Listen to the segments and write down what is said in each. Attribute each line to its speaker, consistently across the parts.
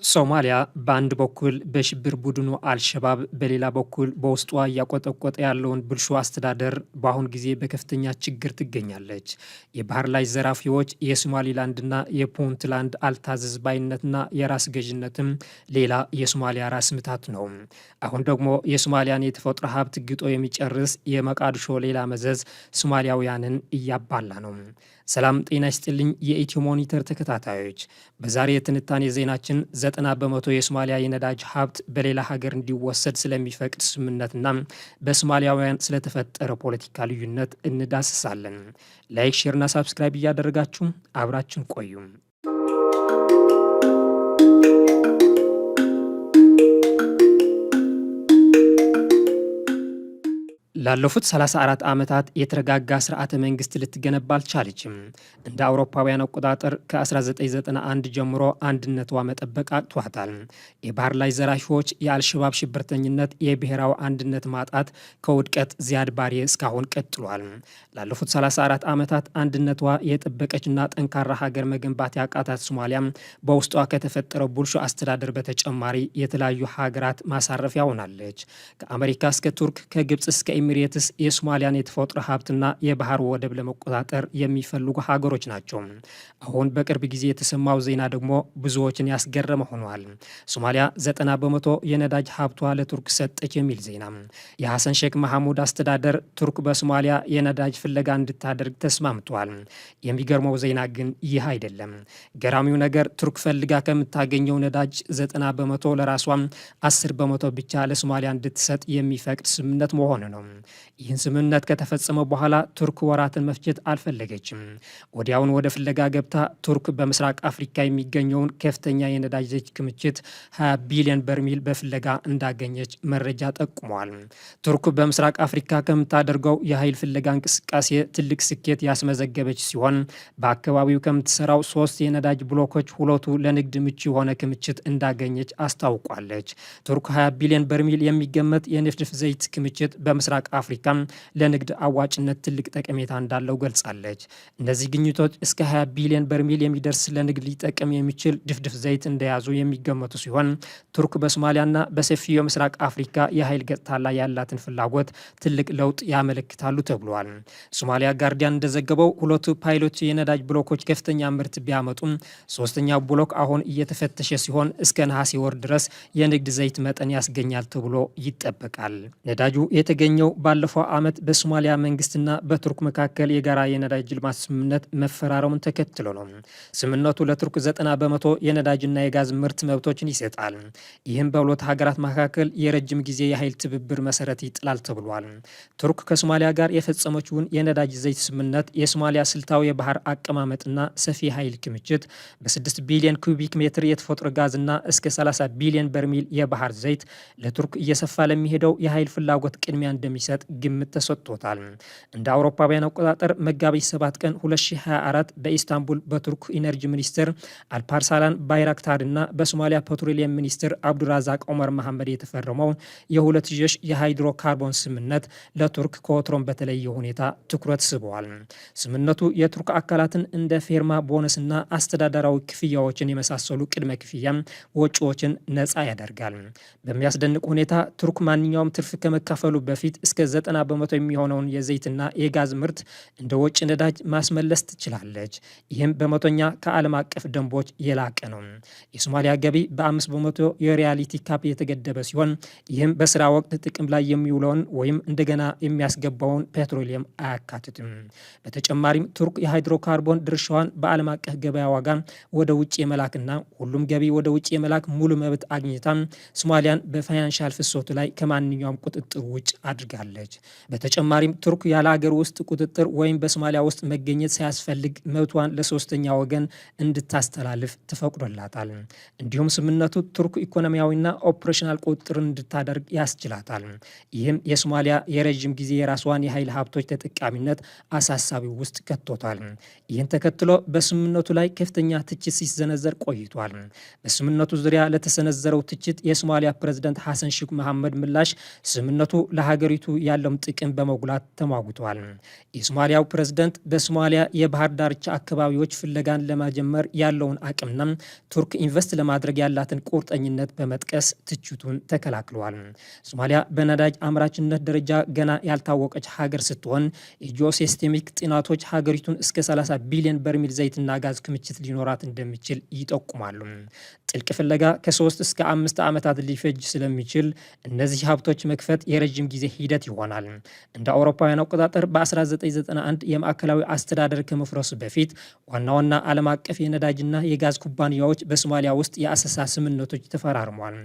Speaker 1: ሶማሊያ በአንድ በኩል በሽብር ቡድኑ አልሸባብ በሌላ በኩል በውስጧ እያቆጠቆጠ ያለውን ብልሹ አስተዳደር በአሁን ጊዜ በከፍተኛ ችግር ትገኛለች። የባህር ላይ ዘራፊዎች፣ የሶማሊላንድና የፑንትላንድ አልታዘዝ ባይነትና የራስ ገዥነትም ሌላ የሶማሊያ ራስ ምታት ነው። አሁን ደግሞ የሶማሊያን የተፈጥሮ ሀብት ግጦ የሚጨርስ የመቃድሾ ሌላ መዘዝ ሶማሊያውያንን እያባላ ነው። ሰላም ጤና ይስጥልኝ የኢትዮ ሞኒተር ተከታታዮች፣ በዛሬ የትንታኔ ዜናችን 90 በመቶ የሶማሊያ የነዳጅ ሀብት በሌላ ሀገር እንዲወሰድ ስለሚፈቅድ ስምምነትና በሶማሊያውያን ስለተፈጠረ ፖለቲካ ልዩነት እንዳስሳለን። ላይክ፣ ሼርና ሳብስክራይብ እያደረጋችሁ አብራችን ቆዩ። ላለፉት 34 ዓመታት የተረጋጋ ስርዓተ መንግስት ልትገነባ አልቻለችም። እንደ አውሮፓውያን አቆጣጠር ከ1991 ጀምሮ አንድነቷ መጠበቅ አቅቷታል። የባህር ላይ ዘራፊዎች፣ የአልሸባብ ሽብርተኝነት፣ የብሔራዊ አንድነት ማጣት ከውድቀት ዚያድ ባሬ እስካሁን ቀጥሏል። ላለፉት 34 ዓመታት አንድነቷ የጠበቀችና ጠንካራ ሀገር መገንባት ያቃታት ሶማሊያ በውስጧ ከተፈጠረው ቡልሾ አስተዳደር በተጨማሪ የተለያዩ ሀገራት ማሳረፊያ ሆናለች። ከአሜሪካ እስከ ቱርክ፣ ከግብፅ እስከ ኤሚሬትስ የሶማሊያን የተፈጥሮ ሀብትና የባህር ወደብ ለመቆጣጠር የሚፈልጉ ሀገሮች ናቸው። አሁን በቅርብ ጊዜ የተሰማው ዜና ደግሞ ብዙዎችን ያስገረመ ሆኗል። ሶማሊያ 90 በመቶ የነዳጅ ሀብቷ ለቱርክ ሰጠች የሚል ዜና። የሐሰን ሼክ መሐሙድ አስተዳደር ቱርክ በሶማሊያ የነዳጅ ፍለጋ እንድታደርግ ተስማምቷል። የሚገርመው ዜና ግን ይህ አይደለም። ገራሚው ነገር ቱርክ ፈልጋ ከምታገኘው ነዳጅ 90 በመቶ ለራሷ፣ 10 በመቶ ብቻ ለሶማሊያ እንድትሰጥ የሚፈቅድ ስምምነት መሆኑ ነው። ይህን ስምምነት ከተፈጸመ በኋላ ቱርክ ወራትን መፍጀት አልፈለገችም። ወዲያውን ወደ ፍለጋ ገብታ ቱርክ በምስራቅ አፍሪካ የሚገኘውን ከፍተኛ የነዳጅ ዘይት ክምችት 20 ቢሊዮን በርሜል በፍለጋ እንዳገኘች መረጃ ጠቁሟል። ቱርክ በምስራቅ አፍሪካ ከምታደርገው የኃይል ፍለጋ እንቅስቃሴ ትልቅ ስኬት ያስመዘገበች ሲሆን በአካባቢው ከምትሰራው 3 የነዳጅ ብሎኮች 2ቱ ለንግድ ምቹ የሆነ ክምችት እንዳገኘች አስታውቋለች። ቱርክ 20 ቢሊዮን በርሜል የሚገመት የንፍድፍ ዘይት ክምችት በምስራቅ አፍሪካ ለንግድ አዋጭነት ትልቅ ጠቀሜታ እንዳለው ገልጻለች። እነዚህ ግኝቶች እስከ 20 ቢሊዮን በርሜል የሚደርስ ለንግድ ሊጠቀም የሚችል ድፍድፍ ዘይት እንደያዙ የሚገመቱ ሲሆን ቱርክ በሶማሊያና በሰፊው የምስራቅ አፍሪካ የኃይል ገጽታ ላይ ያላትን ፍላጎት ትልቅ ለውጥ ያመለክታሉ ተብሏል። ሶማሊያ ጋርዲያን እንደዘገበው 2ቱ ፓይሎት የነዳጅ ብሎኮች ከፍተኛ ምርት ቢያመጡም 3ኛው ብሎክ አሁን እየተፈተሸ ሲሆን እስከ ነሐሴ ወር ድረስ የንግድ ዘይት መጠን ያስገኛል ተብሎ ይጠበቃል። ነዳጁ የተገኘው ባለፈው ዓመት በሶማሊያ መንግስትና በቱርክ መካከል የጋራ የነዳጅ ልማት ስምምነት መፈራረሙን ተከትሎ ነው። ስምምነቱ ለቱርክ 90 በመቶ የነዳጅና የጋዝ ምርት መብቶችን ይሰጣል። ይህም በሁለት ሀገራት መካከል የረጅም ጊዜ የኃይል ትብብር መሰረት ይጥላል ተብሏል። ቱርክ ከሶማሊያ ጋር የፈጸመችውን የነዳጅ ዘይት ስምምነት የሶማሊያ ስልታዊ የባህር አቀማመጥና ሰፊ የኃይል ክምችት በ6 ቢሊዮን ኩቢክ ሜትር የተፈጥሮ ጋዝና እስከ 30 ቢሊዮን በርሜል የባህር ዘይት ለቱርክ እየሰፋ ለሚሄደው የኃይል ፍላጎት ቅድሚያ እንደሚሰጥ ግምት ተሰጥቶታል። እንደ አውሮፓውያን አቆጣጠር መጋቢት 7 ቀን 2024 በኢስታንቡል በቱርክ ኢነርጂ ሚኒስትር አልፓርሳላን ባይራክታርና በሶማሊያ ፔትሮሊየም ሚኒስትር አብዱራዛቅ ኦመር መሐመድ የተፈረመው የሁለትዮሽ የሃይድሮ ካርቦን ስምምነት ለቱርክ ከወትሮም በተለየ ሁኔታ ትኩረት ስበዋል። ስምምነቱ የቱርክ አካላትን እንደ ፌርማ ቦነስና አስተዳደራዊ ክፍያዎችን የመሳሰሉ ቅድመ ክፍያ ወጪዎችን ነፃ ያደርጋል። በሚያስደንቅ ሁኔታ ቱርክ ማንኛውም ትርፍ ከመካፈሉ በፊት እስከ 90 በመቶ የሚሆነውን የዘይትና የጋዝ ምርት እንደ ወጪ ነዳጅ ማስመለስ ትችላለች። ይህም በመቶኛ ከዓለም አቀፍ ደንቦች የላቀ ነው። የሶማሊያ ገቢ በ5 በመቶ የሪያሊቲ ካፕ የተገደበ ሲሆን ይህም በስራ ወቅት ጥቅም ላይ የሚውለውን ወይም እንደገና የሚያስገባውን ፔትሮሊየም አያካትትም። በተጨማሪም ቱርክ የሃይድሮካርቦን ድርሻዋን በዓለም አቀፍ ገበያ ዋጋ ወደ ውጭ የመላክና ሁሉም ገቢ ወደ ውጭ የመላክ ሙሉ መብት አግኝታ ሶማሊያን በፋይናንሻል ፍሰቱ ላይ ከማንኛውም ቁጥጥር ውጭ አድርጋለች። በተጨማሪም ቱርክ ያለ ሀገር ውስጥ ቁጥጥር ወይም በሶማሊያ ውስጥ መገኘት ሳያስፈልግ መብቷን ለሶስተኛ ወገን እንድታስተላልፍ ተፈቅዶላታል። እንዲሁም ስምምነቱ ቱርክ ኢኮኖሚያዊና ኦፕሬሽናል ቁጥጥር እንድታደርግ ያስችላታል። ይህም የሶማሊያ የረዥም ጊዜ የራስዋን የኃይል ሀብቶች ተጠቃሚነት አሳሳቢ ውስጥ ከቶታል። ይህን ተከትሎ በስምምነቱ ላይ ከፍተኛ ትችት ሲሰነዘር ቆይቷል። በስምምነቱ ዙሪያ ለተሰነዘረው ትችት የሶማሊያ ፕሬዝዳንት ሐሰን ሼክ መሐመድ ምላሽ ስምምነቱ ለሀገሪቱ ያለውን ጥቅም በመጉላት ተሟግቷል። የሶማሊያው ፕሬዝደንት በሶማሊያ የባህር ዳርቻ አካባቢዎች ፍለጋን ለመጀመር ያለውን አቅምና ቱርክ ኢንቨስት ለማድረግ ያላትን ቁርጠኝነት በመጥቀስ ትችቱን ተከላክለዋል። ሶማሊያ በነዳጅ አምራችነት ደረጃ ገና ያልታወቀች ሀገር ስትሆን የጂኦሲስቴሚክ ጥናቶች ሀገሪቱን እስከ 30 ቢሊዮን በርሜል ዘይትና ጋዝ ክምችት ሊኖራት እንደሚችል ይጠቁማሉ። ጥልቅ ፍለጋ ከ3 እስከ 5 ዓመታት ሊፈጅ ስለሚችል እነዚህ ሀብቶች መክፈት የረጅም ጊዜ ሂደት ይሆናል። እንደ አውሮፓውያን አቆጣጠር በ1991 የማዕከላዊ አስተዳደር ከመፍረሱ በፊት ዋና ዋና ዓለም አቀፍ የነዳጅና የጋዝ ኩባንያዎች በሶማሊያ ውስጥ የአሰሳ ስምምነቶች ተፈራርመዋል።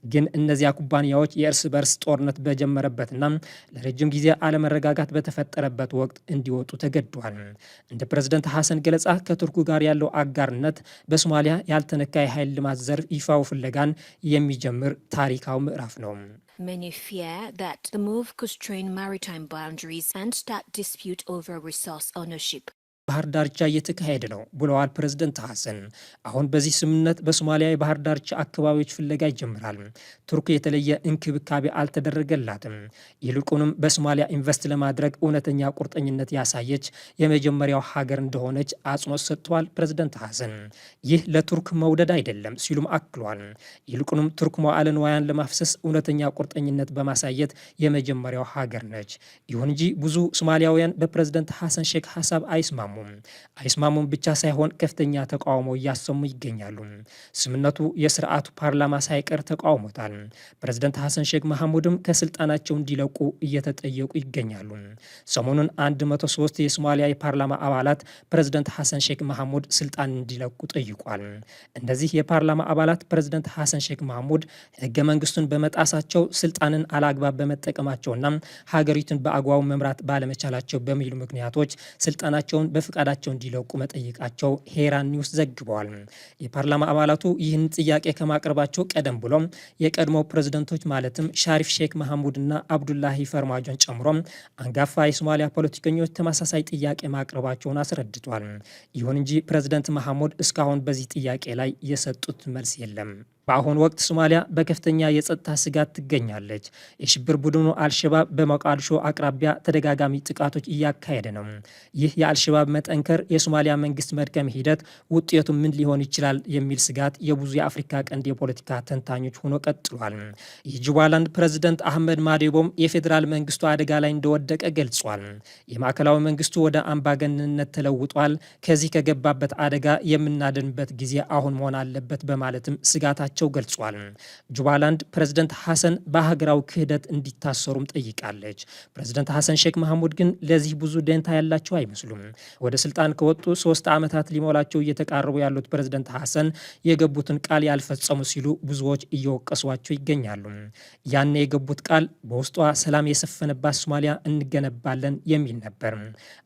Speaker 1: ግን እነዚያ ኩባንያዎች የእርስ በርስ ጦርነት በጀመረበትና ለረጅም ጊዜ አለመረጋጋት በተፈጠረበት ወቅት እንዲወጡ ተገደዋል። እንደ ፕሬዝደንት ሐሰን ገለጻ ከቱርኩ ጋር ያለው አጋርነት በሶማሊያ ያልተነካ የኃይል ልማት ዘርፍ ይፋው ፍለጋን የሚጀምር ታሪካዊ ምዕራፍ ነው።
Speaker 2: Many fear that the move could strain maritime boundaries and start dispute over resource ownership.
Speaker 1: ባህር ዳርቻ እየተካሄደ ነው ብለዋል ፕሬዝደንት ሐሰን። አሁን በዚህ ስምምነት በሶማሊያ የባህር ዳርቻ አካባቢዎች ፍለጋ ይጀምራል። ቱርክ የተለየ እንክብካቤ አልተደረገላትም። ይልቁንም በሶማሊያ ኢንቨስት ለማድረግ እውነተኛ ቁርጠኝነት ያሳየች የመጀመሪያው ሀገር እንደሆነች አጽንኦት ሰጥተዋል ፕሬዝደንት ሐሰን። ይህ ለቱርክ መውደድ አይደለም ሲሉም አክሏል። ይልቁንም ቱርክ መዋዕለ ንዋያን ለማፍሰስ እውነተኛ ቁርጠኝነት በማሳየት የመጀመሪያው ሀገር ነች። ይሁን እንጂ ብዙ ሶማሊያውያን በፕሬዝደንት ሐሰን ሼክ ሀሳብ አይስማሙም ብቻ ሳይሆን ከፍተኛ ተቃውሞ እያሰሙ ይገኛሉ። ስምምነቱ የስርዓቱ ፓርላማ ሳይቀር ተቃውሞታል። ፕሬዝደንት ሐሰን ሼክ መሐሙድም ከስልጣናቸው እንዲለቁ እየተጠየቁ ይገኛሉ። ሰሞኑን 103 የሶማሊያ የፓርላማ አባላት ፕሬዝደንት ሐሰን ሼክ መሐሙድ ስልጣን እንዲለቁ ጠይቋል። እነዚህ የፓርላማ አባላት ፕሬዝደንት ሐሰን ሼክ መሐሙድ ህገ መንግስቱን በመጣሳቸው ስልጣንን አላግባብ በመጠቀማቸውና ሀገሪቱን በአግባቡ መምራት ባለመቻላቸው በሚሉ ምክንያቶች ስልጣናቸውን በፍቃዳቸው እንዲለቁ መጠየቃቸው ሄራን ኒውስ ዘግበዋል። የፓርላማ አባላቱ ይህን ጥያቄ ከማቅረባቸው ቀደም ብሎ የቀድሞ ፕሬዝደንቶች ማለትም ሻሪፍ ሼክ መሐሙድና አብዱላሂ ፈርማጆን ጨምሮ አንጋፋ የሶማሊያ ፖለቲከኞች ተመሳሳይ ጥያቄ ማቅረባቸውን አስረድቷል። ይሁን እንጂ ፕሬዝደንት መሐሙድ እስካሁን በዚህ ጥያቄ ላይ የሰጡት መልስ የለም። በአሁኑ ወቅት ሶማሊያ በከፍተኛ የጸጥታ ስጋት ትገኛለች። የሽብር ቡድኑ አልሸባብ በሞቃዲሾ አቅራቢያ ተደጋጋሚ ጥቃቶች እያካሄደ ነው። ይህ የአልሸባብ መጠንከር የሶማሊያ መንግስት መድከም ሂደት ውጤቱ ምን ሊሆን ይችላል የሚል ስጋት የብዙ የአፍሪካ ቀንድ የፖለቲካ ተንታኞች ሆኖ ቀጥሏል። የጁባላንድ ፕሬዝደንት አህመድ ማዴቦም የፌዴራል መንግስቱ አደጋ ላይ እንደወደቀ ገልጿል። የማዕከላዊ መንግስቱ ወደ አምባገነንነት ተለውጧል። ከዚህ ከገባበት አደጋ የምናድንበት ጊዜ አሁን መሆን አለበት በማለትም ስጋታቸው ገልጿል። ጁባላንድ ፕሬዝደንት ሐሰን በሀገራዊ ክህደት እንዲታሰሩም ጠይቃለች። ፕሬዝደንት ሐሰን ሼክ መሐሙድ ግን ለዚህ ብዙ ደንታ ያላቸው አይመስሉም። ወደ ስልጣን ከወጡ 3 ዓመታት ሊሞላቸው እየተቃረቡ ያሉት ፕሬዝደንት ሐሰን የገቡትን ቃል ያልፈጸሙ ሲሉ ብዙዎች እየወቀሷቸው ይገኛሉ። ያን የገቡት ቃል በውስጧ ሰላም የሰፈነባት ሶማሊያ እንገነባለን የሚል ነበር።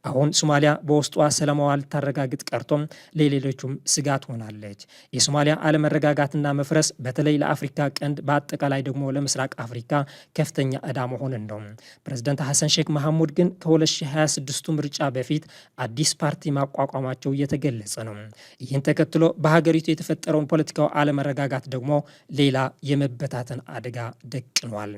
Speaker 1: አሁን ሶማሊያ በውስጧ ሰላማዋ ልታረጋግጥ ቀርቶም ለሌሎቹም ስጋት ሆናለች። የሶማሊያ አለመረጋጋትና መፍረስ በተለይ ለአፍሪካ ቀንድ በአጠቃላይ ደግሞ ለምስራቅ አፍሪካ ከፍተኛ ዕዳ መሆንን ነው። ፕሬዝደንት ሐሰን ሼክ መሐሙድ ግን ከ2026 ምርጫ በፊት አዲስ ፓርቲ ማቋቋማቸው እየተገለጸ ነው። ይህን ተከትሎ በሀገሪቱ የተፈጠረውን ፖለቲካዊ አለመረጋጋት ደግሞ ሌላ የመበታተን አደጋ ደቅኗል።